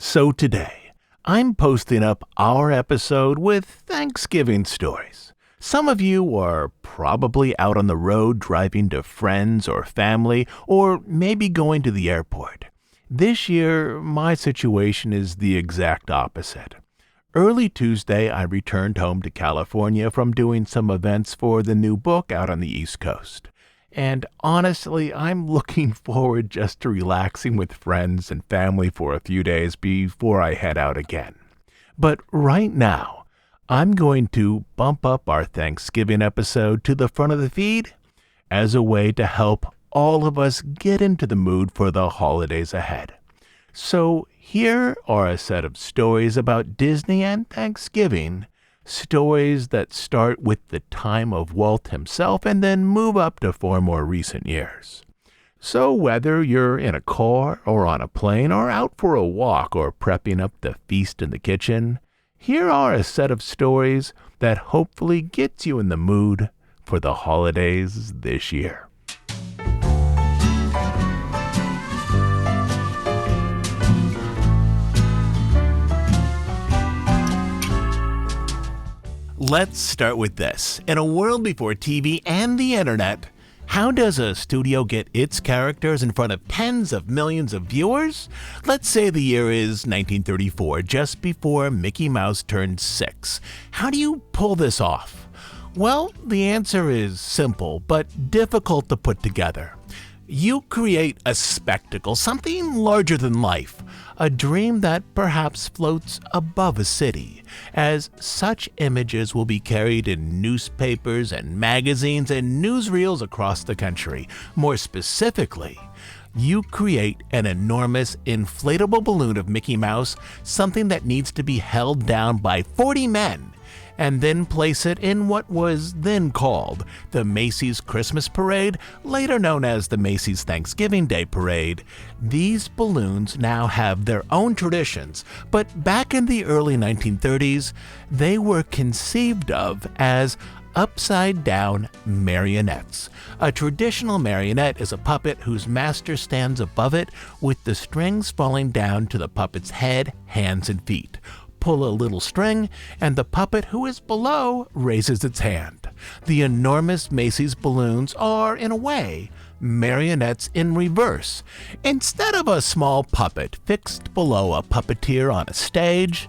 So today, I'm posting up our episode with Thanksgiving stories. Some of you are probably out on the road driving to friends or family, or maybe going to the airport. This year, my situation is the exact opposite. Early Tuesday, I returned home to California from doing some events for the new book out on the East Coast. And honestly, I'm looking forward just to relaxing with friends and family for a few days before I head out again. But right now, I'm going to bump up our Thanksgiving episode to the front of the feed as a way to help all of us get into the mood for the holidays ahead. So here are a set of stories about Disney and Thanksgiving, stories that start with the time of Walt himself and then move up to 4 more recent years. So whether you're in a car or on a plane or out for a walk or prepping up the feast in the kitchen, here are a set of stories that hopefully gets you in the mood for the holidays this year. Let's start with this. In a world before TV and the internet, how does a studio get its characters in front of tens of millions of viewers? Let's say the year is 1934, just before Mickey Mouse turned 6. How do you pull this off? Well, the answer is simple, but difficult to put together. You create a spectacle, something larger than life, a dream that perhaps floats above a city, as such images will be carried in newspapers and magazines and newsreels across the country. More specifically, you create an enormous inflatable balloon of Mickey Mouse, something that needs to be held down by 40 men, and then place it in what was then called the Macy's Christmas Parade, later known as the Macy's Thanksgiving Day Parade. These balloons now have their own traditions, but back in the early 1930s, they were conceived of as upside-down marionettes. A traditional marionette is a puppet whose master stands above it with the strings falling down to the puppet's head, hands, and feet. Pull a little string, and the puppet who is below raises its hand. The enormous Macy's balloons are, in a way, marionettes in reverse. Instead of a small puppet fixed below a puppeteer on a stage,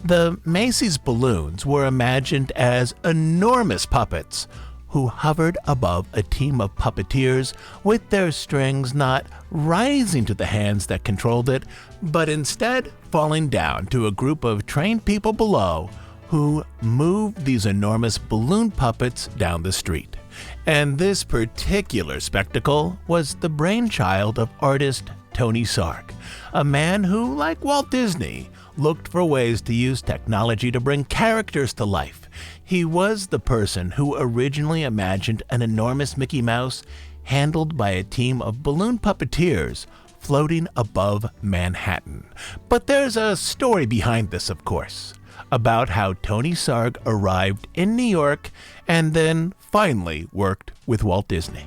the Macy's balloons were imagined as enormous puppets who hovered above a team of puppeteers with their strings not rising to the hands that controlled it, but instead falling down to a group of trained people below who moved these enormous balloon puppets down the street. And this particular spectacle was the brainchild of artist Tony Sarg, a man who, like Walt Disney, looked for ways to use technology to bring characters to life. He was the person who originally imagined an enormous Mickey Mouse handled by a team of balloon puppeteers floating above Manhattan. But there's a story behind this, of course, about how Tony Sarg arrived in New York and then finally worked with Walt Disney.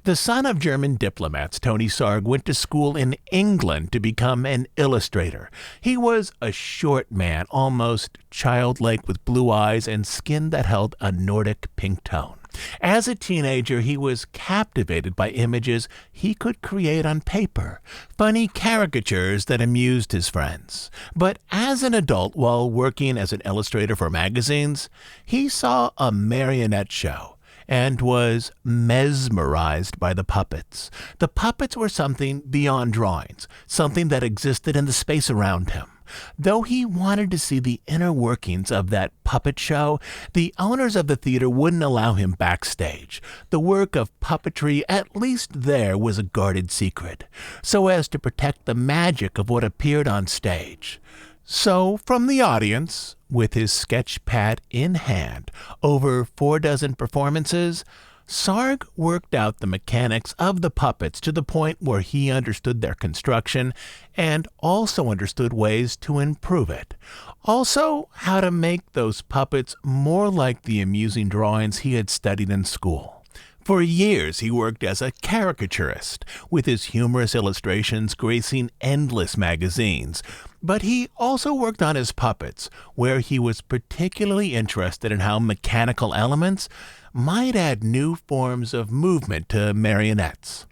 The son of German diplomats, Tony Sarg went to school in England to become an illustrator. He was a short man, almost childlike, with blue eyes and skin that held a Nordic pink tone. As a teenager, he was captivated by images he could create on paper, funny caricatures that amused his friends. But as an adult, while working as an illustrator for magazines, he saw a marionette show and was mesmerized by the puppets. The puppets were something beyond drawings, something that existed in the space around him. Though he wanted to see the inner workings of that puppet show, the owners of the theater wouldn't allow him backstage. The work of puppetry, at least there, was a guarded secret, so as to protect the magic of what appeared on stage. So, from the audience, with his sketch pad in hand, over 4 dozen performances, Sarg worked out the mechanics of the puppets to the point where he understood their construction and also understood ways to improve it. Also, how to make those puppets more like the amusing drawings he had studied in school. For years, he worked as a caricaturist, with his humorous illustrations gracing endless magazines. But he also worked on his puppets, where he was particularly interested in how mechanical elements might add new forms of movement to marionettes.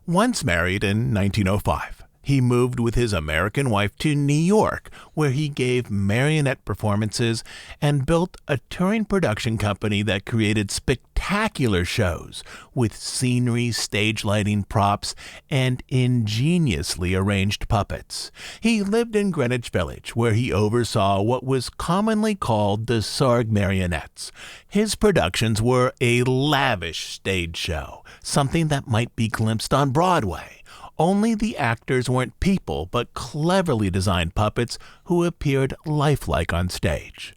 Once married in 1905, he moved with his American wife to New York, where he gave marionette performances and built a touring production company that created spectacular shows with scenery, stage lighting, props, and ingeniously arranged puppets. He lived in Greenwich Village, where he oversaw what was commonly called the Sarg marionettes. His productions were a lavish stage show, something that might be glimpsed on Broadway. Only the actors weren't people, but cleverly designed puppets who appeared lifelike on stage.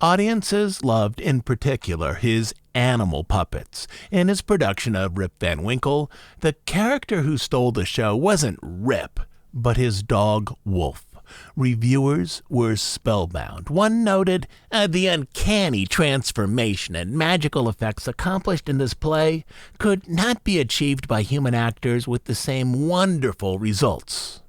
Audiences loved, in particular, his animal puppets. In his production of Rip Van Winkle, the character who stole the show wasn't Rip, but his dog Wolf. Reviewers were spellbound. One noted, the uncanny transformation and magical effects accomplished in this play could not be achieved by human actors with the same wonderful results.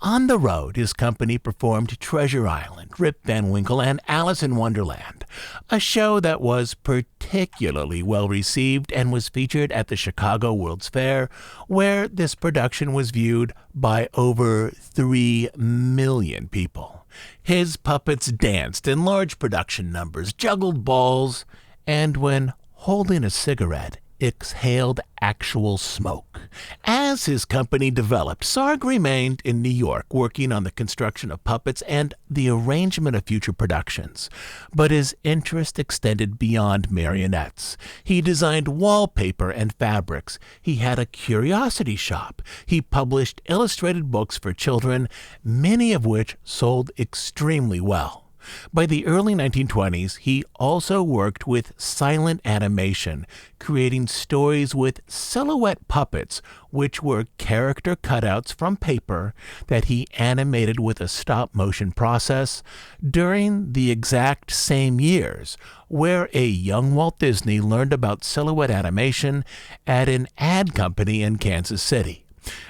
On the road, his company performed Treasure Island, Rip Van Winkle, and Alice in Wonderland, a show that was particularly well received and was featured at the Chicago World's Fair, where this production was viewed by over 3 million people. His puppets danced in large production numbers, juggled balls, and when holding a cigarette, exhaled actual smoke. As his company developed, Sarg remained in New York working on the construction of puppets and the arrangement of future productions. But his interest extended beyond marionettes. He designed wallpaper and fabrics. He had a curiosity shop. He published illustrated books for children, many of which sold extremely well. By the early 1920s, he also worked with silent animation, creating stories with silhouette puppets, which were character cutouts from paper that he animated with a stop-motion process during the exact same years, where a young Walt Disney learned about silhouette animation at an ad company in Kansas City.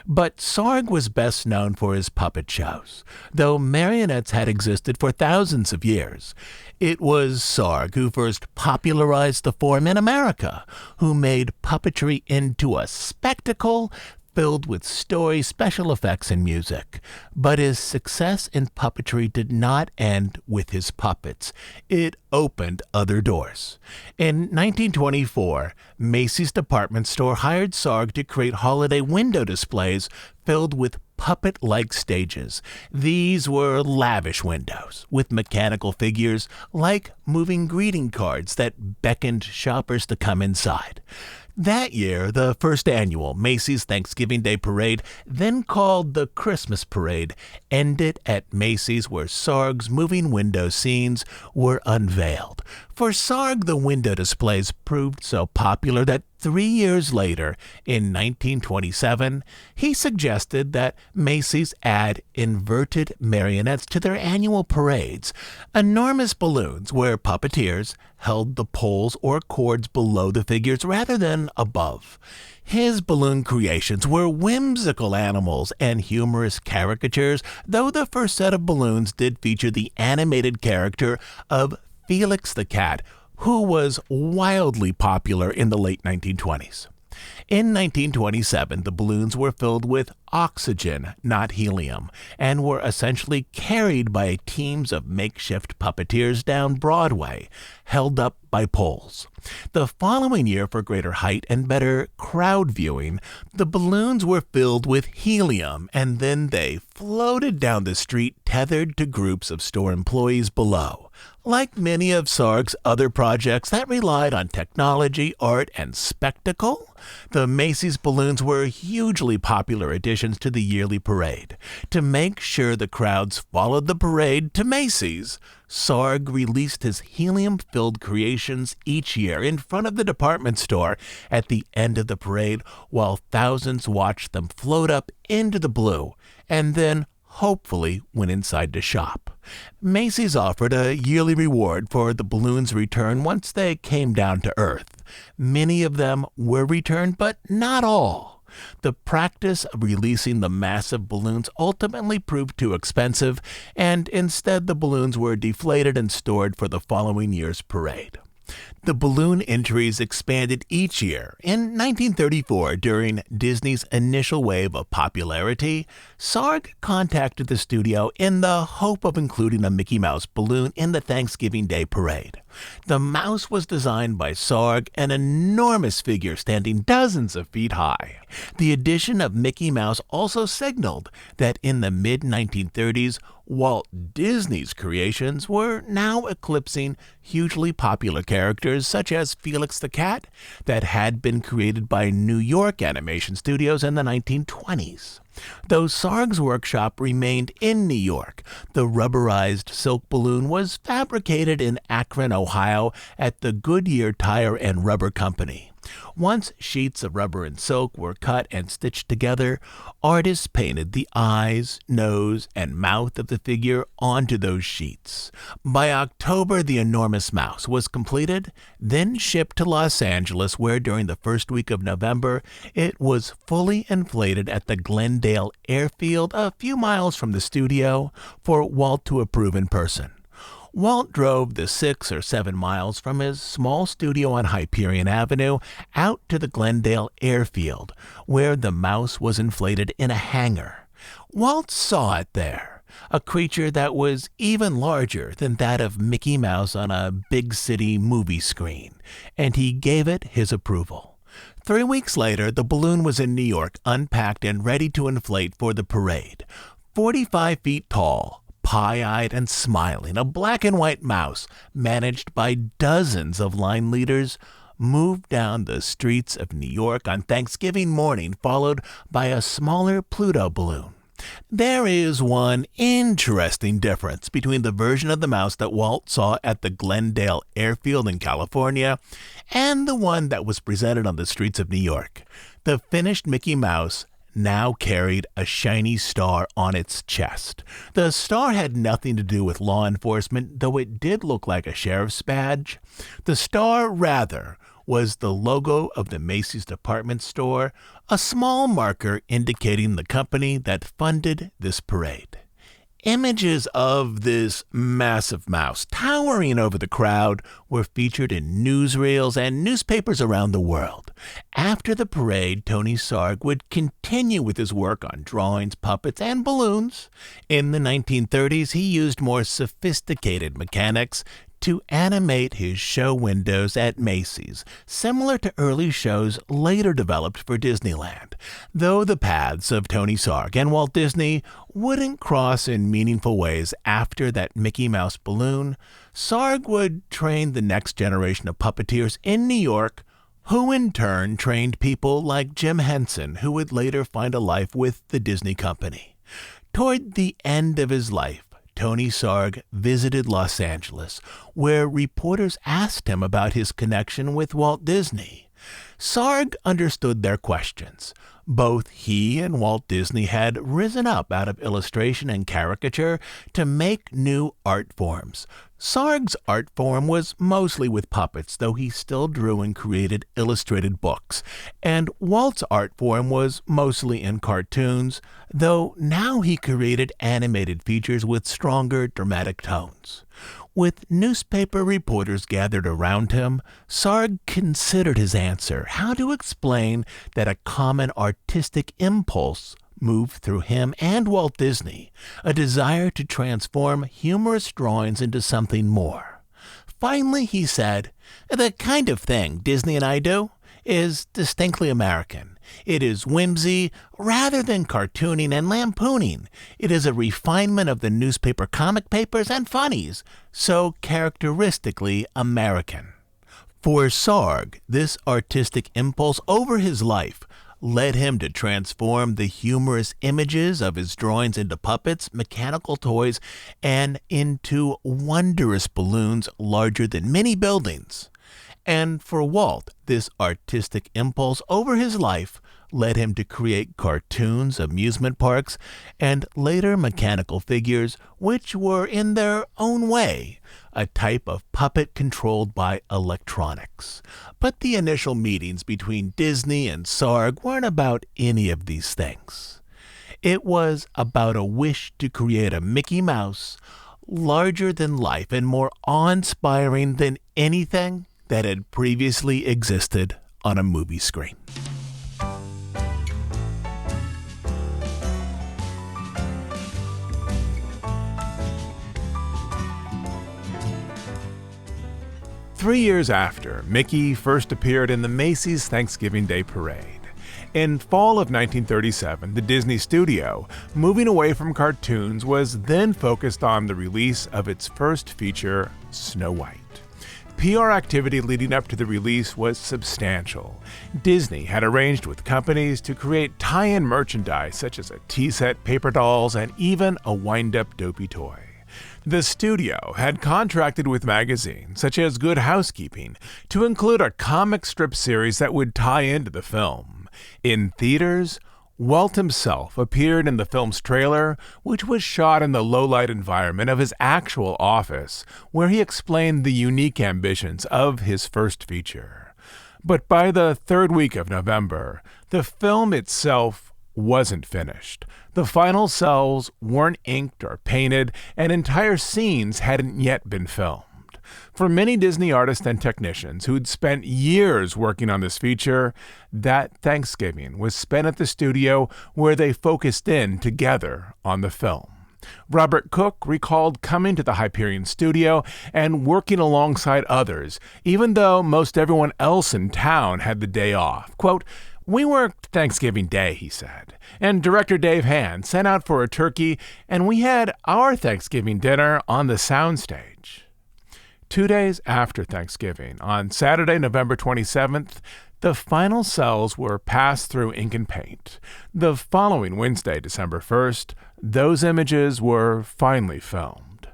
But Sarg was best known for his puppet shows, though marionettes had existed for thousands of years. It was Sarg who first popularized the form in America, who made puppetry into a spectacle filled with story, special effects, and music. But his success in puppetry did not end with his puppets. It opened other doors. In 1924, Macy's department store hired Sarg to create holiday window displays filled with puppet-like stages. These were lavish windows with mechanical figures like moving greeting cards that beckoned shoppers to come inside. That year, the first annual Macy's Thanksgiving Day Parade, then called the Christmas Parade, ended at Macy's, where Sarg's moving window scenes were unveiled. For Sarg, the window displays proved so popular that 3 years later, in 1927, he suggested that Macy's add inverted marionettes to their annual parades, enormous balloons where puppeteers held the poles or cords below the figures rather than above. His balloon creations were whimsical animals and humorous caricatures, though the first set of balloons did feature the animated character of Felix the Cat, who was wildly popular in the late 1920s. In 1927, the balloons were filled with oxygen, not helium, and were essentially carried by teams of makeshift puppeteers down Broadway, held up by poles. The following year, for greater height and better crowd viewing, the balloons were filled with helium, and then they floated down the street tethered to groups of store employees below. Like many of Sarg's other projects that relied on technology, art, and spectacle, the Macy's balloons were hugely popular additions to the yearly parade. To make sure the crowds followed the parade to Macy's, Sarg released his helium-filled creations each year in front of the department store at the end of the parade, while thousands watched them float up into the blue and then hopefully went inside to shop. Macy's offered a yearly reward for the balloons' return once they came down to earth. Many of them were returned, but not all. The practice of releasing the massive balloons ultimately proved too expensive, and instead the balloons were deflated and stored for the following year's parade. The balloon entries expanded each year. In 1934, during Disney's initial wave of popularity, Sarg contacted the studio in the hope of including a Mickey Mouse balloon in the Thanksgiving Day parade. The mouse was designed by Sarg, an enormous figure standing dozens of feet high. The addition of Mickey Mouse also signaled that in the mid-1930s, Walt Disney's creations were now eclipsing hugely popular characters such as Felix the Cat that had been created by New York animation studios in the 1920s. Though Sarg's workshop remained in New York, the rubberized silk balloon was fabricated in Akron, Ohio at the Goodyear Tire and Rubber Company. Once sheets of rubber and silk were cut and stitched together, artists painted the eyes, nose, and mouth of the figure onto those sheets. By October, the enormous mouse was completed, then shipped to Los Angeles, where during the first week of November, it was fully inflated at the Glendale Airfield a few miles from the studio for Walt to approve in person. Walt drove the 6 or 7 miles from his small studio on Hyperion Avenue out to the Glendale Airfield, where the mouse was inflated in a hangar. Walt saw it there, a creature that was even larger than that of Mickey Mouse on a big city movie screen, and he gave it his approval. 3 weeks later, the balloon was in New York, unpacked and ready to inflate for the parade. 45 feet tall, pie-eyed and smiling, a black and white mouse, managed by dozens of line leaders, moved down the streets of New York on Thanksgiving morning, followed by a smaller Pluto balloon. There is one interesting difference between the version of the mouse that Walt saw at the Glendale Airfield in California and the one that was presented on the streets of New York. The finished Mickey Mouse now carried a shiny star on its chest. The star had nothing to do with law enforcement, though it did look like a sheriff's badge. The star, rather, was the logo of the Macy's department store, a small marker indicating the company that funded this parade. Images of this massive mouse towering over the crowd were featured in newsreels and newspapers around the world. After the parade, Tony Sarg would continue with his work on drawings, puppets, and balloons. In the 1930s, he used more sophisticated mechanics to animate his show windows at Macy's, similar to early shows later developed for Disneyland. Though the paths of Tony Sarg and Walt Disney wouldn't cross in meaningful ways after that Mickey Mouse balloon, Sarg would train the next generation of puppeteers in New York, who in turn trained people like Jim Henson, who would later find a life with the Disney Company. Toward the end of his life, Tony Sarg visited Los Angeles, where reporters asked him about his connection with Walt Disney. Sarg understood their questions. Both he and Walt Disney had risen up out of illustration and caricature to make new art forms. Sarg's art form was mostly with puppets, though he still drew and created illustrated books, and Walt's art form was mostly in cartoons, though now he created animated features with stronger dramatic tones. With newspaper reporters gathered around him, Sarg considered his answer, how to explain that a common artistic impulse moved through him and Walt Disney, a desire to transform humorous drawings into something more. Finally, he said, "The kind of thing Disney and I do is distinctly American. It is whimsy rather than cartooning and lampooning. It is a refinement of the newspaper comic papers and funnies, so characteristically American." For Sarg, this artistic impulse over his life led him to transform the humorous images of his drawings into puppets, mechanical toys, and into wondrous balloons larger than many buildings. And for Walt, this artistic impulse over his life led him to create cartoons, amusement parks, and later mechanical figures, which were, in their own way, a type of puppet controlled by electronics. But the initial meetings between Disney and Sarg weren't about any of these things. It was about a wish to create a Mickey Mouse larger than life and more awe-inspiring than anything that had previously existed on a movie screen. Three years after, Mickey first appeared in the Macy's Thanksgiving Day Parade. In fall of 1937, the Disney studio, moving away from cartoons, was then focused on the release of its first feature, Snow White. PR activity leading up to the release was substantial. Disney had arranged with companies to create tie-in merchandise such as a tea set, paper dolls, and even a wind-up Dopey toy. The studio had contracted with magazines such as Good Housekeeping to include a comic strip series that would tie into the film. In theaters, Walt himself appeared in the film's trailer, which was shot in the low-light environment of his actual office, where he explained the unique ambitions of his first feature. But by the third week of November, the film itself wasn't finished. The final cells weren't inked or painted, and entire scenes hadn't yet been filmed. For many Disney artists and technicians who'd spent years working on this feature, that Thanksgiving was spent at the studio where they focused in together on the film. Robert Cook recalled coming to the Hyperion studio and working alongside others, even though most everyone else in town had the day off. Quote, "We worked Thanksgiving Day," he said, "and director Dave Hand sent out for a turkey, and we had our Thanksgiving dinner on the soundstage." 2 days after Thanksgiving, on Saturday, November 27th, the final cells were passed through ink and paint. The following Wednesday, December 1st, those images were finally filmed.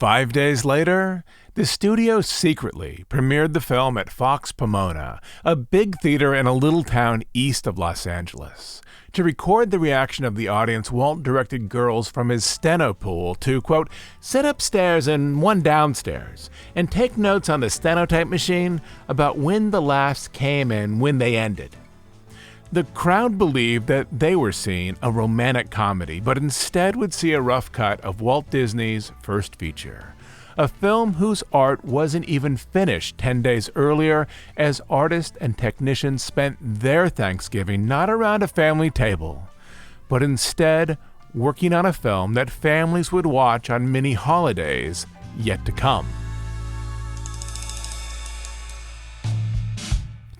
5 days later, the studio secretly premiered the film at Fox Pomona, a big theater in a little town east of Los Angeles. To record the reaction of the audience, Walt directed girls from his steno pool to, quote, "sit upstairs and one downstairs, and take notes on the stenotype machine about when the laughs came and when they ended." The crowd believed that they were seeing a romantic comedy, but instead would see a rough cut of Walt Disney's first feature. A film whose art wasn't even finished 10 days earlier, as artists and technicians spent their Thanksgiving not around a family table, but instead working on a film that families would watch on many holidays yet to come.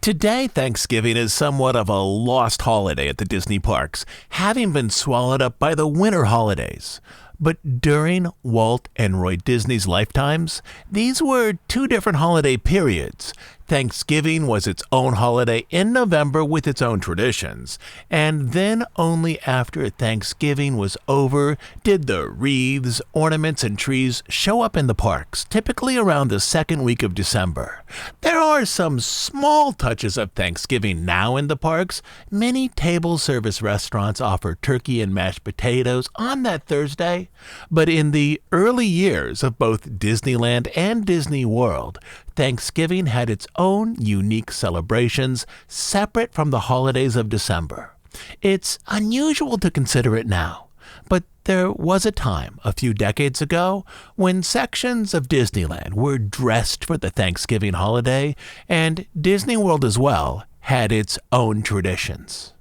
Today, Thanksgiving is somewhat of a lost holiday at the Disney parks, having been swallowed up by the winter holidays. But during Walt and Roy Disney's lifetimes, these were two different holiday periods. Thanksgiving was its own holiday in November with its own traditions, and then only after Thanksgiving was over did the wreaths, ornaments, and trees show up in the parks, typically around the second week of December. There are some small touches of Thanksgiving now in the parks. Many table service restaurants offer turkey and mashed potatoes on that Thursday, but in the early years of both Disneyland and Disney World, Thanksgiving had its own unique celebrations separate from the holidays of December. It's unusual to consider it now, but there was a time a few decades ago when sections of Disneyland were dressed for the Thanksgiving holiday, and Disney World as well had its own traditions.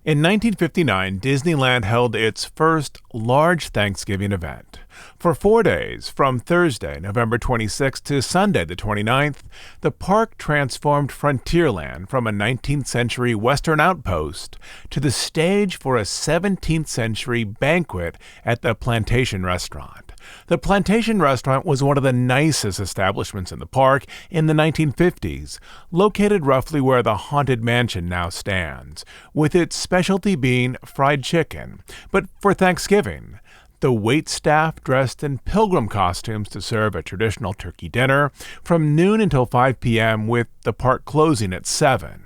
In 1959, Disneyland held its first large Thanksgiving event. For 4 days, from Thursday, November 26th to Sunday, the 29th, the park transformed Frontierland from a 19th century Western outpost to the stage for a 17th century banquet at the Plantation Restaurant. The Plantation Restaurant was one of the nicest establishments in the park in the 1950s, located roughly where the Haunted Mansion now stands, with its specialty being fried chicken. But for Thanksgiving, the waitstaff dressed in pilgrim costumes to serve a traditional turkey dinner from noon until 5 p.m. with the park closing at 7.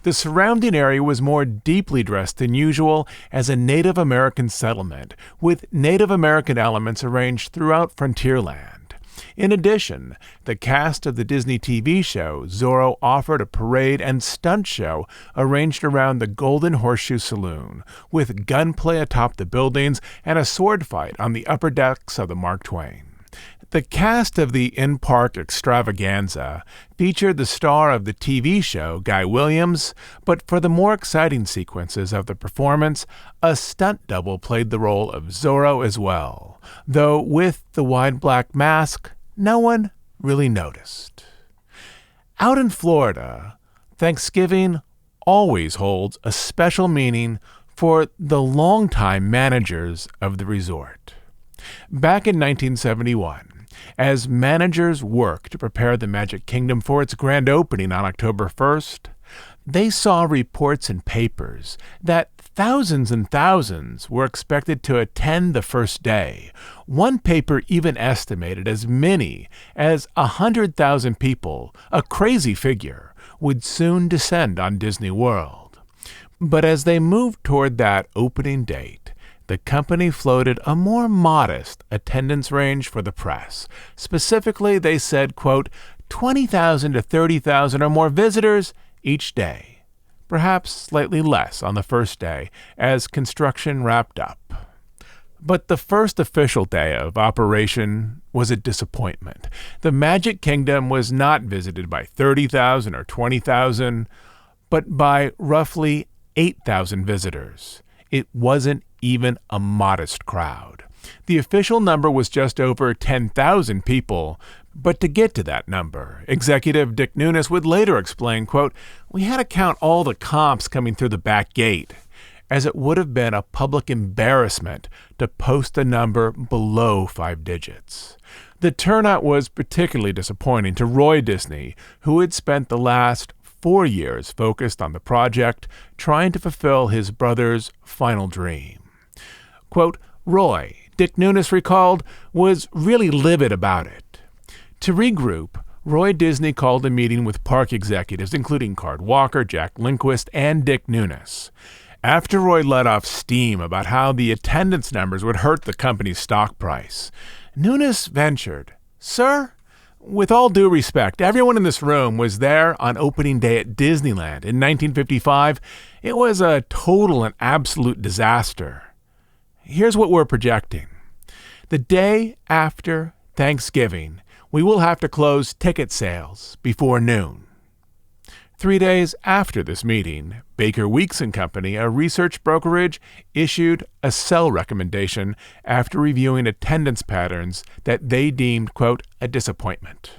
The surrounding area was more deeply dressed than usual as a Native American settlement, with Native American elements arranged throughout Frontierland. In addition, the cast of the Disney TV show Zorro offered a parade and stunt show arranged around the Golden Horseshoe Saloon, with gunplay atop the buildings and a sword fight on the upper decks of the Mark Twain. The cast of the in-park extravaganza featured the star of the TV show, Guy Williams, but for the more exciting sequences of the performance, a stunt double played the role of Zorro as well, though with the wide black mask, no one really noticed. Out in Florida, Thanksgiving always holds a special meaning for the longtime managers of the resort. Back in 1971, as managers worked to prepare the Magic Kingdom for its grand opening on October 1st, they saw reports in papers that thousands and thousands were expected to attend the first day. One paper even estimated as many as 100,000 people, a crazy figure, would soon descend on Disney World. But as they moved toward that opening date, the company floated a more modest attendance range for the press. Specifically, they said, quote, 20,000 to 30,000 or more visitors each day, perhaps slightly less on the first day as construction wrapped up. But the first official day of operation was a disappointment. The Magic Kingdom was not visited by 30,000 or 20,000, but by roughly 8,000 visitors. It wasn't even a modest crowd. The official number was just over 10,000 people, but to get to that number, executive Dick Nunis would later explain, quote, "We had to count all the comps coming through the back gate, as it would have been a public embarrassment to post a number below 5 digits. The turnout was particularly disappointing to Roy Disney, who had spent the last 4 years focused on the project, trying to fulfill his brother's final dream. Quote, Roy, Dick Nunis recalled, was really livid about it. To regroup, Roy Disney called a meeting with park executives, including Card Walker, Jack Lindquist, and Dick Nunis. After Roy let off steam about how the attendance numbers would hurt the company's stock price, Nunis ventured, "Sir, with all due respect, everyone in this room was there on opening day at Disneyland in 1955. It was a total and absolute disaster. Here's what we're projecting. The day after Thanksgiving, we will have to close ticket sales before noon." 3 days after this meeting, Baker Weeks & Company, a research brokerage, issued a sell recommendation after reviewing attendance patterns that they deemed, quote, a disappointment.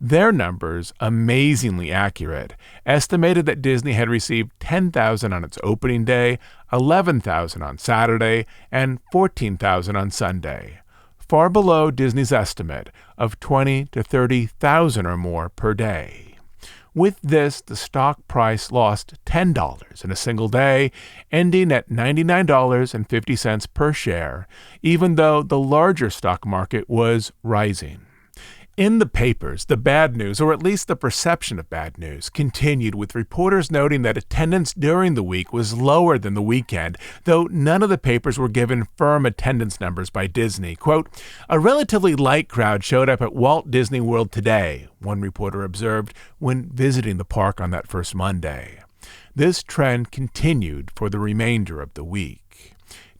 Their numbers, amazingly accurate, estimated that Disney had received 10,000 on its opening day, 11,000 on Saturday, and 14,000 on Sunday, far below Disney's estimate of 20 to 30,000 or more per day. With this, the stock price lost $10 in a single day, ending at $99.50 per share, even though the larger stock market was rising. In the papers, the bad news, or at least the perception of bad news, continued, with reporters noting that attendance during the week was lower than the weekend, though none of the papers were given firm attendance numbers by Disney. Quote, "A relatively light crowd showed up at Walt Disney World today," one reporter observed when visiting the park on that first Monday. This trend continued for the remainder of the week.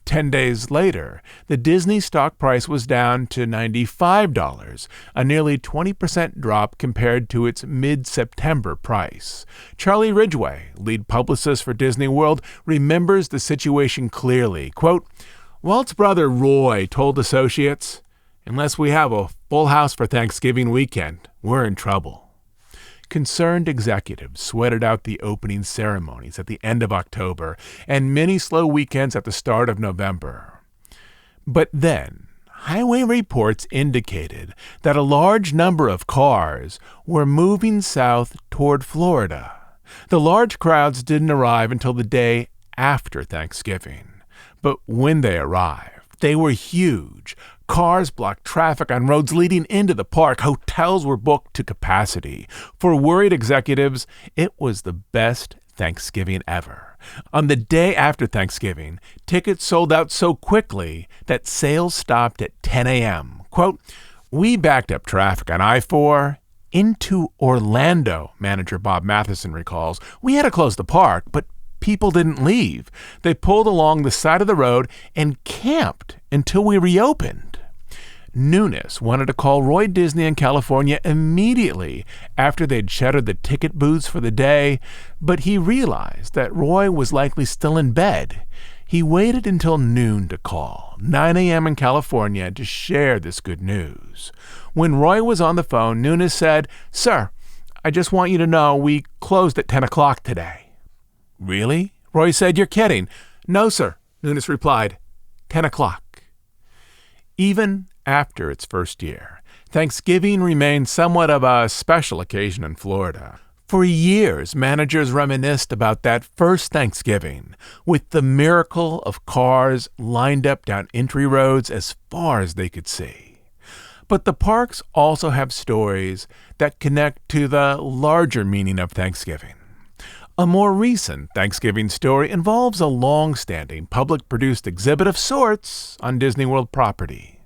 10 days later, the Disney stock price was down to $95, a nearly 20% drop compared to its mid-September price. Charlie Ridgway, lead publicist for Disney World, remembers the situation clearly. Quote, "Walt's brother Roy told associates, 'Unless we have a full house for Thanksgiving weekend, we're in trouble.'" Concerned executives sweated out the opening ceremonies at the end of October and many slow weekends at the start of November. But then, highway reports indicated that a large number of cars were moving south toward Florida. The large crowds didn't arrive until the day after Thanksgiving. But when they arrived, they were huge. Cars blocked traffic on roads leading into the park. Hotels were booked to capacity. For worried executives, it was the best Thanksgiving ever. On the day after Thanksgiving, tickets sold out so quickly that sales stopped at 10 a.m. Quote, "We backed up traffic on I-4 into Orlando," manager Bob Matheson recalls. "We had to close the park, but people didn't leave. They pulled along the side of the road and camped until we reopened." Nunes wanted to call Roy Disney in California immediately after they'd shuttered the ticket booths for the day, but he realized that Roy was likely still in bed. He waited until noon to call, 9 a.m. in California, to share this good news. When Roy was on the phone, Nunes said, "Sir, I just want you to know we closed at 10 o'clock today." "Really?" Roy said. "You're kidding." "No, sir," Nunes replied. 10 o'clock. Even after its first year, Thanksgiving remained somewhat of a special occasion in Florida. For years, managers reminisced about that first Thanksgiving, with the miracle of cars lined up down entry roads as far as they could see. But the parks also have stories that connect to the larger meaning of Thanksgiving. A more recent Thanksgiving story involves a long-standing public-produced exhibit of sorts on Disney World property.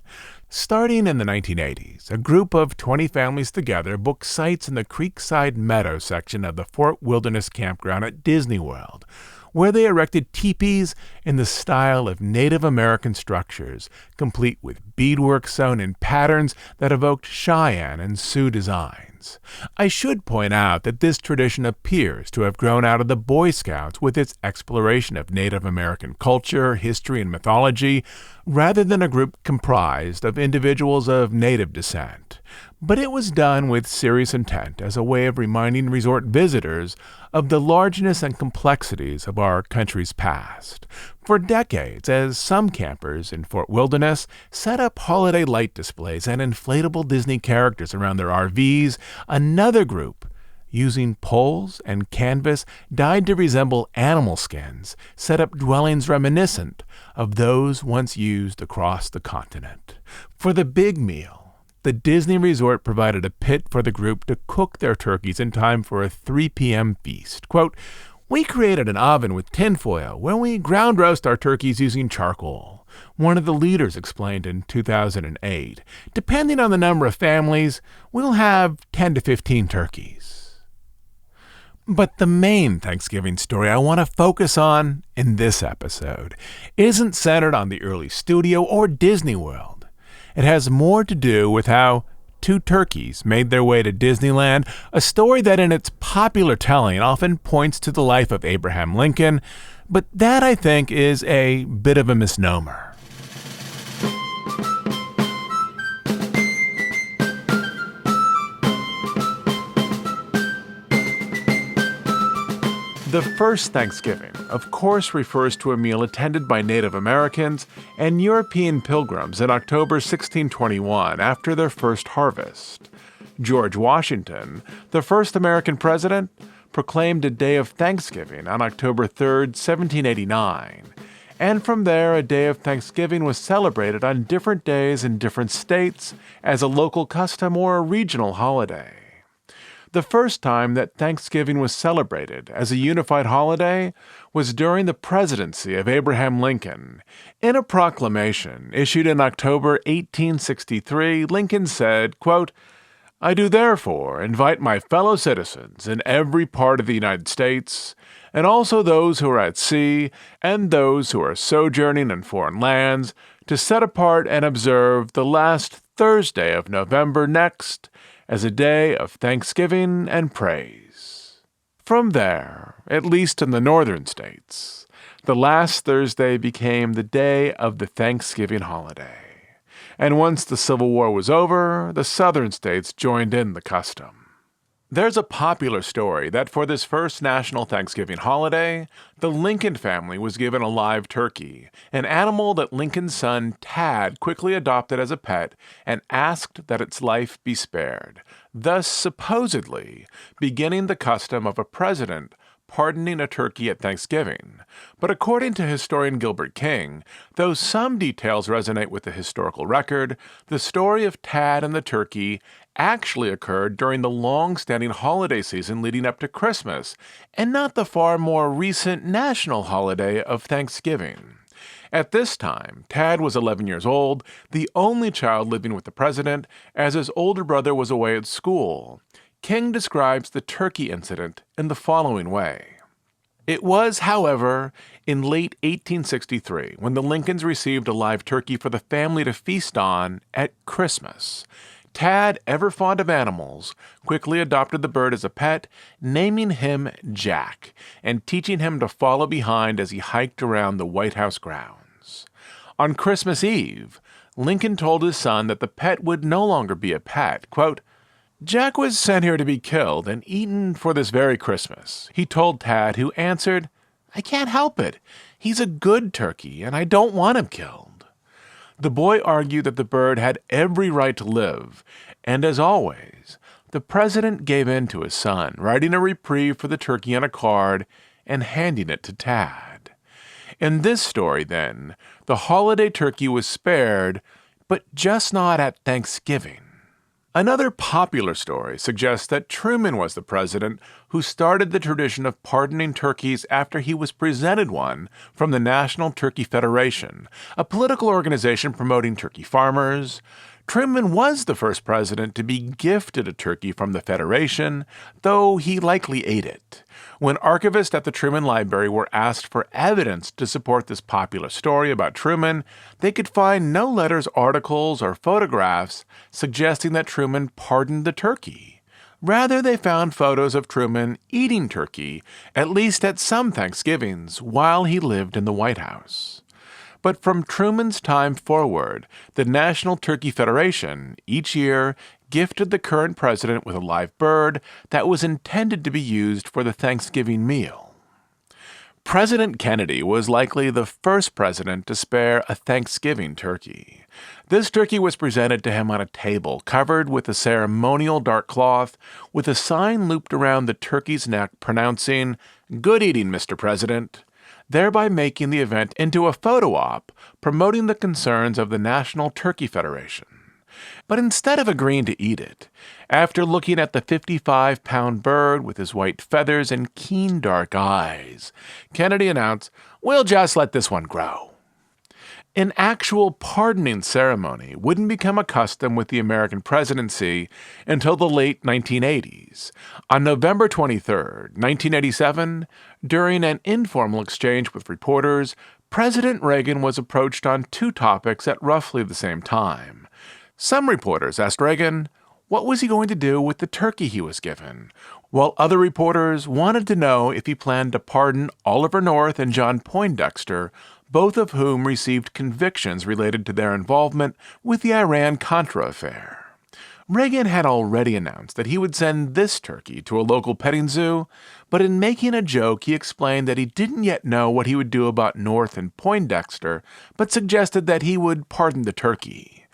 Starting in the 1980s, a group of 20 families together booked sites in the Creekside Meadow section of the Fort Wilderness Campground at Disney World, where they erected teepees in the style of Native American structures, complete with beadwork sewn in patterns that evoked Cheyenne and Sioux designs. I should point out that this tradition appears to have grown out of the Boy Scouts with its exploration of Native American culture, history, and mythology, rather than a group comprised of individuals of Native descent. But it was done with serious intent as a way of reminding resort visitors of the largeness and complexities of our country's past. For decades, as some campers in Fort Wilderness set up holiday light displays and inflatable Disney characters around their RVs, another group, using poles and canvas dyed to resemble animal skins, set up dwellings reminiscent of those once used across the continent. For the big meal, the Disney Resort provided a pit for the group to cook their turkeys in time for a 3 p.m. feast. Quote, "We created an oven with tinfoil where we ground roast our turkeys using charcoal," one of the leaders explained in 2008. "Depending on the number of families, we'll have 10 to 15 turkeys." But the main Thanksgiving story I want to focus on in this episode isn't centered on the early studio or Disney World. It has more to do with how two turkeys made their way to Disneyland, a story that in its popular telling often points to the life of Abraham Lincoln, but that I think is a bit of a misnomer. The first Thanksgiving, of course, refers to a meal attended by Native Americans and European pilgrims in October 1621 after their first harvest. George Washington, the first American president, proclaimed a day of Thanksgiving on October 3, 1789. And from there, a day of Thanksgiving was celebrated on different days in different states as a local custom or a regional holiday. The first time that Thanksgiving was celebrated as a unified holiday was during the presidency of Abraham Lincoln. In a proclamation issued in October 1863, Lincoln said, quote, "I do therefore invite my fellow citizens in every part of the United States, and also those who are at sea and those who are sojourning in foreign lands, to set apart and observe the last Thursday of November next as a day of thanksgiving and praise." From there, at least in the northern states, the last Thursday became the day of the Thanksgiving holiday. And once the Civil War was over, the southern states joined in the custom. There's a popular story that for this first national Thanksgiving holiday, the Lincoln family was given a live turkey, an animal that Lincoln's son Tad quickly adopted as a pet and asked that its life be spared, thus supposedly beginning the custom of a president pardoning a turkey at Thanksgiving, but according to historian Gilbert King, though some details resonate with the historical record, the story of Tad and the turkey actually occurred during the long-standing holiday season leading up to Christmas, and not the far more recent national holiday of Thanksgiving. At this time, Tad was 11 years old, the only child living with the president, as his older brother was away at school. King describes the turkey incident in the following way. It was, however, in late 1863 when the Lincolns received a live turkey for the family to feast on at Christmas. Tad, ever fond of animals, quickly adopted the bird as a pet, naming him Jack, and teaching him to follow behind as he hiked around the White House grounds. On Christmas Eve, Lincoln told his son that the pet would no longer be a pet. Quote, "Jack was sent here to be killed and eaten for this very Christmas," he told Tad, who answered, "I can't help it. He's a good turkey, and I don't want him killed." The boy argued that the bird had every right to live, and as always, the president gave in to his son, writing a reprieve for the turkey on a card and handing it to Tad. In this story, then, the holiday turkey was spared, but just not at Thanksgiving. Another popular story suggests that Truman was the president who started the tradition of pardoning turkeys after he was presented one from the National Turkey Federation, a political organization promoting turkey farmers. Truman was the first president to be gifted a turkey from the Federation, though he likely ate it. When archivists at the Truman Library were asked for evidence to support this popular story about Truman, they could find no letters, articles, or photographs suggesting that Truman pardoned the turkey. Rather, they found photos of Truman eating turkey, at least at some Thanksgivings, while he lived in the White House. But from Truman's time forward, the National Turkey Federation, each year, gifted the current president with a live bird that was intended to be used for the Thanksgiving meal. President Kennedy was likely the first president to spare a Thanksgiving turkey. This turkey was presented to him on a table covered with a ceremonial dark cloth, with a sign looped around the turkey's neck pronouncing, "Good eating, Mr. President," thereby making the event into a photo op promoting the concerns of the National Turkey Federation. But instead of agreeing to eat it, after looking at the 55-pound bird with his white feathers and keen dark eyes, Kennedy announced, "We'll just let this one grow." An actual pardoning ceremony wouldn't become a custom with the American presidency until the late 1980s. On November 23, 1987, during an informal exchange with reporters, President Reagan was approached on two topics at roughly the same time. Some reporters asked Reagan, what was he going to do with the turkey he was given, while other reporters wanted to know if he planned to pardon Oliver North and John Poindexter, both of whom received convictions related to their involvement with the Iran-Contra affair. Reagan had already announced that he would send this turkey to a local petting zoo, but in making a joke he explained that he didn't yet know what he would do about North and Poindexter, but suggested that he would pardon the turkey.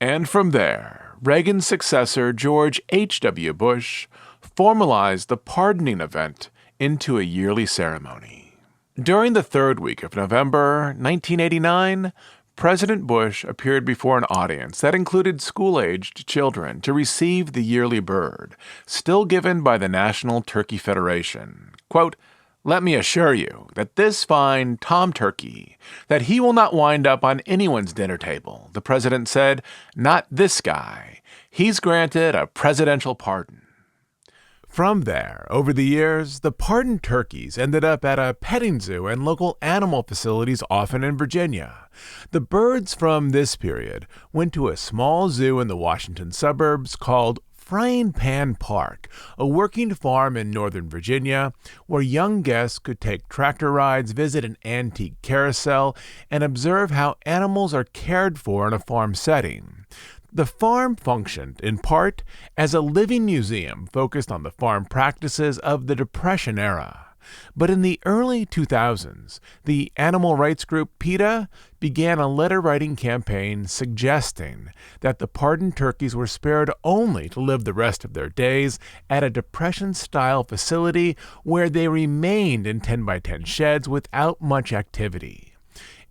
And from there, Reagan's successor, George H.W. Bush, formalized the pardoning event into a yearly ceremony. During the third week of November 1989, President Bush appeared before an audience that included school-aged children to receive the yearly bird, still given by the National Turkey Federation. Quote, "Let me assure you that this fine Tom Turkey, that he will not wind up on anyone's dinner table," the president said. "Not this guy. He's granted a presidential pardon." From there, over the years, the pardoned turkeys ended up at a petting zoo and local animal facilities, often in Virginia. The birds from this period went to a small zoo in the Washington suburbs called Frying Pan Park, a working farm in Northern Virginia, where young guests could take tractor rides, visit an antique carousel, and observe how animals are cared for in a farm setting. The farm functioned, in part, as a living museum focused on the farm practices of the Depression era. But in the early 2000s, the animal rights group PETA began a letter-writing campaign suggesting that the pardoned turkeys were spared only to live the rest of their days at a Depression-style facility where they remained in 10-by-10 sheds without much activity.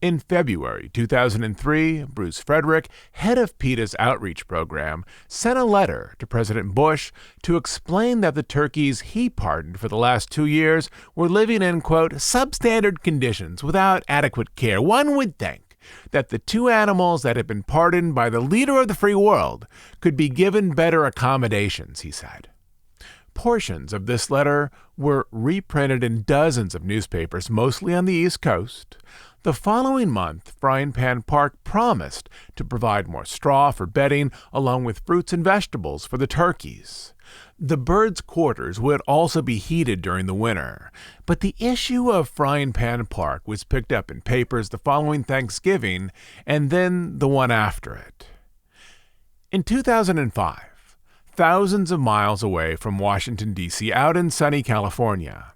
In February 2003, Bruce Frederick, head of PETA's outreach program, sent a letter to President Bush to explain that the turkeys he pardoned for the last 2 years were living in, quote, substandard conditions without adequate care. One would think that the 2 animals that had been pardoned by the leader of the free world could be given better accommodations, he said. Portions of this letter were reprinted in dozens of newspapers, mostly on the East Coast. The following month, Frying Pan Park promised to provide more straw for bedding, along with fruits and vegetables for the turkeys. The birds' quarters would also be heated during the winter, but the issue of Frying Pan Park was picked up in papers the following Thanksgiving and then the one after it. In 2005, thousands of miles away from Washington, D.C., out in sunny California,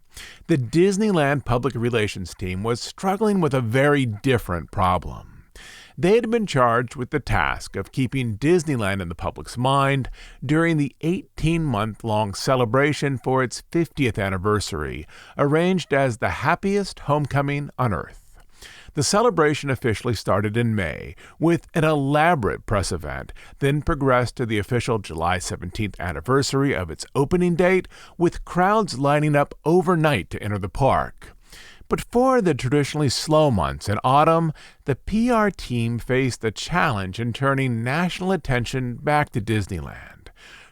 the Disneyland public relations team was struggling with a very different problem. They had been charged with the task of keeping Disneyland in the public's mind during the 18-month-long celebration for its 50th anniversary, arranged as the happiest homecoming on Earth. The celebration officially started in May with an elaborate press event, then progressed to the official July 17th anniversary of its opening date, with crowds lining up overnight to enter the park. But for the traditionally slow months in autumn, the PR team faced the challenge in turning national attention back to Disneyland.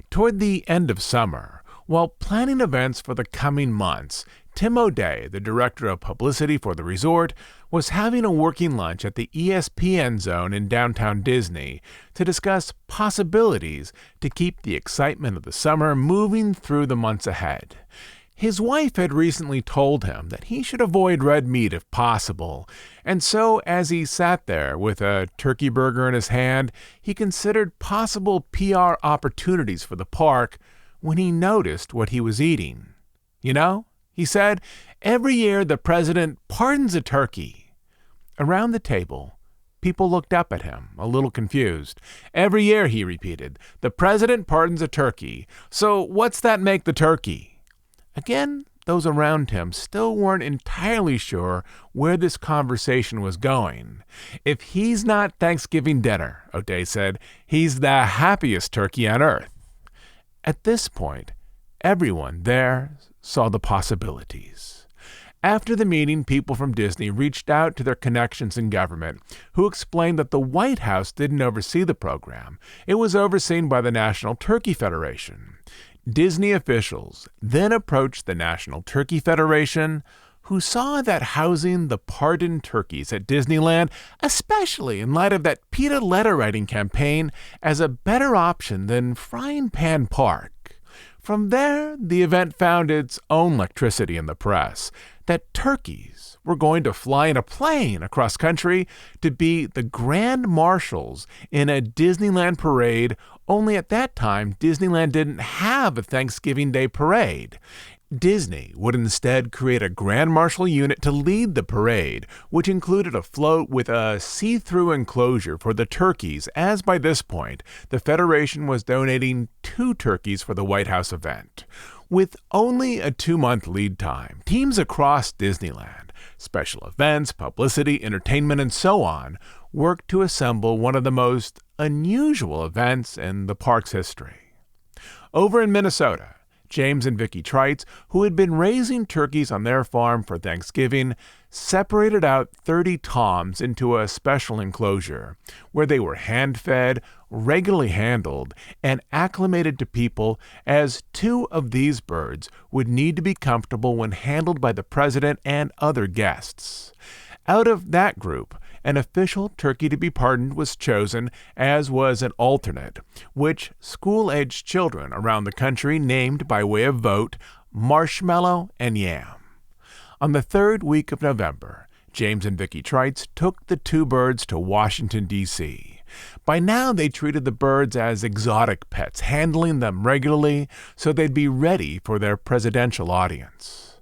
Toward the end of summer, while planning events for the coming months, Tim O'Day, the director of publicity for the resort, was having a working lunch at the ESPN Zone in downtown Disney to discuss possibilities to keep the excitement of the summer moving through the months ahead. His wife had recently told him that he should avoid red meat if possible, and so as he sat there with a turkey burger in his hand, he considered possible PR opportunities for the park when he noticed what he was eating. You know, he said, every year the president pardons a turkey. Around the table, people looked up at him, a little confused. Every year, he repeated, the president pardons a turkey. So what's that make the turkey? Again, those around him still weren't entirely sure where this conversation was going. If he's not Thanksgiving dinner, O'Day said, he's the happiest turkey on earth. At this point, everyone there saw the possibilities. After the meeting, people from Disney reached out to their connections in government, who explained that the White House didn't oversee the program. It was overseen by the National Turkey Federation. Disney officials then approached the National Turkey Federation, who saw that housing the pardoned turkeys at Disneyland, especially in light of that PETA letter-writing campaign, as a better option than Frying Pan Park. From there, the event found its own electricity in the press, that turkeys were going to fly in a plane across country to be the grand marshals in a Disneyland parade, only at that time Disneyland didn't have a Thanksgiving Day parade. Disney would instead create a Grand Marshal unit to lead the parade, which included a float with a see-through enclosure for the turkeys, as by this point, the Federation was donating 2 turkeys for the White House event. With only a 2-month lead time, teams across Disneyland, special events, publicity, entertainment, and so on, worked to assemble one of the most unusual events in the park's history. Over in Minnesota, James and Vicki Trites, who had been raising turkeys on their farm for Thanksgiving, separated out 30 toms into a special enclosure where they were hand-fed, regularly handled, and acclimated to people, as 2 of these birds would need to be comfortable when handled by the president and other guests. Out of that group, an official turkey to be pardoned was chosen, as was an alternate, which school-aged children around the country named by way of vote Marshmallow and Yam. On the 3rd week of November, James and Vicki Trites took the 2 birds to Washington, D.C. By now, they treated the birds as exotic pets, handling them regularly so they'd be ready for their presidential audience.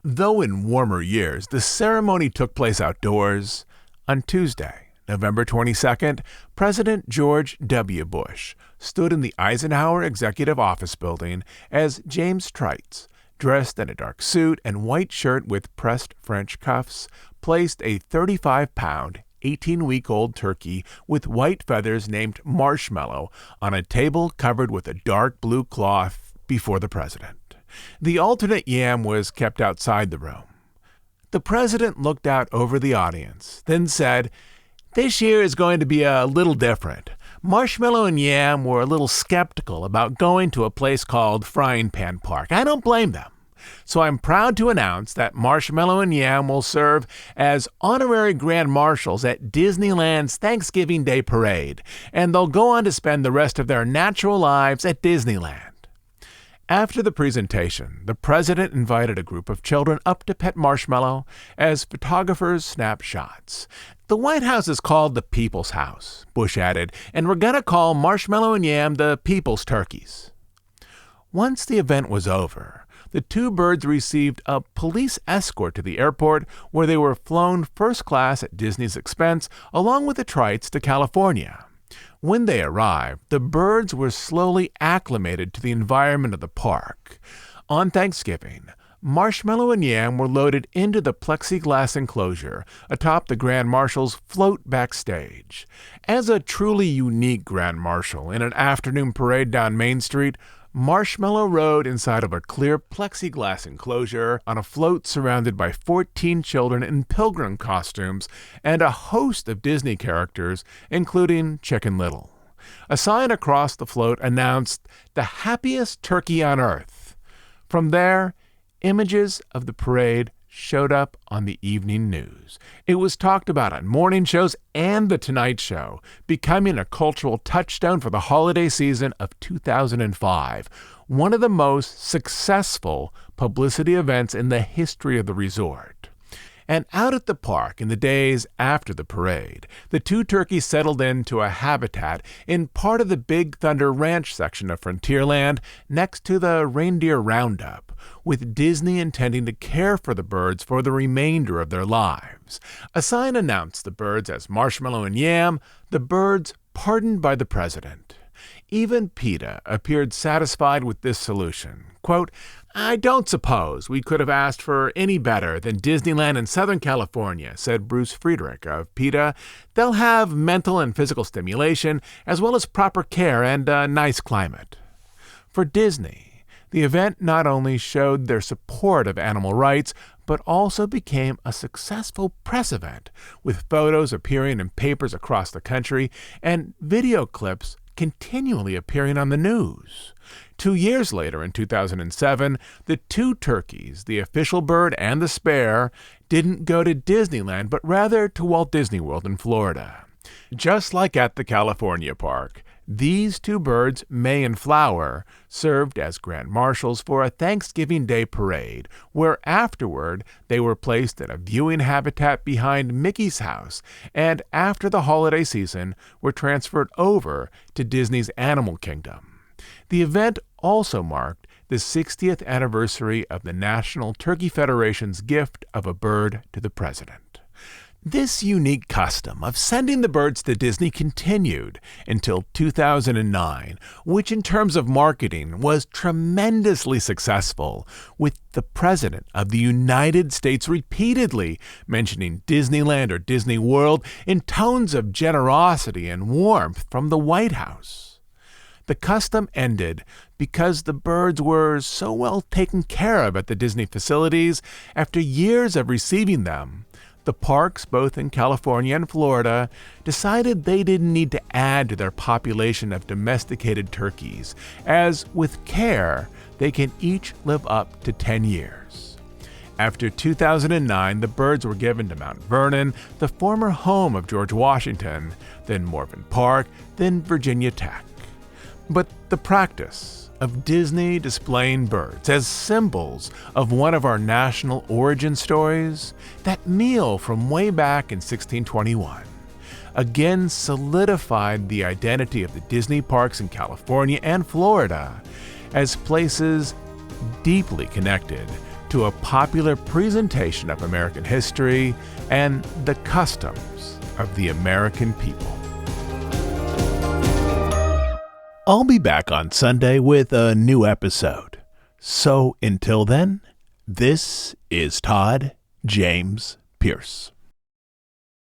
Though in warmer years, the ceremony took place outdoors. On Tuesday, November 22nd, President George W. Bush stood in the Eisenhower Executive Office Building as James Trites, dressed in a dark suit and white shirt with pressed French cuffs, placed a 35-pound, 18-week-old turkey with white feathers named Marshmallow on a table covered with a dark blue cloth before the president. The alternate yam was kept outside the room. The president looked out over the audience, then said, "This year is going to be a little different. Marshmallow and Yam were a little skeptical about going to a place called Frying Pan Park. I don't blame them. So I'm proud to announce that Marshmallow and Yam will serve as honorary grand marshals at Disneyland's Thanksgiving Day Parade, and they'll go on to spend the rest of their natural lives at Disneyland." After the presentation, the president invited a group of children up to pet Marshmallow as photographers snapped shots. "The White House is called the People's House," Bush added, "and we're going to call Marshmallow and Yam the People's Turkeys." Once the event was over, the two birds received a police escort to the airport, where they were flown first class at Disney's expense, along with the Trites, to California. When they arrived, the birds were slowly acclimated to the environment of the park. On Thanksgiving, Marshmallow and Yam were loaded into the plexiglass enclosure atop the Grand Marshal's float backstage. As a truly unique Grand Marshal in an afternoon parade down Main Street, Marshmallow rode inside of a clear plexiglass enclosure on a float surrounded by 14 children in pilgrim costumes and a host of Disney characters, including Chicken Little. A sign across the float announced "The Happiest Turkey on Earth." From there, images of the parade showed up on the evening news. It was talked about on morning shows and The Tonight Show, becoming a cultural touchstone for the holiday season of 2005, one of the most successful publicity events in the history of the resort. And out at the park in the days after the parade, the two turkeys settled into a habitat in part of the Big Thunder Ranch section of Frontierland next to the Reindeer Roundup, with Disney intending to care for the birds for the remainder of their lives. A sign announced the birds as Marshmallow and Yam, the birds pardoned by the president. Even PETA appeared satisfied with this solution. Quote, "I don't suppose we could have asked for any better than Disneyland in Southern California," said Bruce Friedrich of PETA. "They'll have mental and physical stimulation, as well as proper care and a nice climate." For Disney, the event not only showed their support of animal rights, but also became a successful press event, with photos appearing in papers across the country and video clips continually appearing on the news. 2 years later, in 2007, the two turkeys, the official bird and the spare, didn't go to Disneyland, but rather to Walt Disney World in Florida. Just like at the California park, these two birds, May and Flower, served as grand marshals for a Thanksgiving Day parade, where afterward they were placed in a viewing habitat behind Mickey's house, and after the holiday season were transferred over to Disney's Animal Kingdom. The event also marked the 60th anniversary of the National Turkey Federation's gift of a bird to the president. This unique custom of sending the birds to Disney continued until 2009, which in terms of marketing was tremendously successful, with the President of the United States repeatedly mentioning Disneyland or Disney World in tones of generosity and warmth from the White House. The custom ended because the birds were so well taken care of at the Disney facilities after years of receiving them. The parks, both in California and Florida, decided they didn't need to add to their population of domesticated turkeys, as with care, they can each live up to 10 years. After 2009, the birds were given to Mount Vernon, the former home of George Washington, then Morven Park, then Virginia Tech. But the practice of Disney displaying birds as symbols of one of our national origin stories, that meal from way back in 1621, again solidified the identity of the Disney parks in California and Florida as places deeply connected to a popular presentation of American history and the customs of the American people. I'll be back on Sunday with a new episode. So until then, this is Todd James Pierce.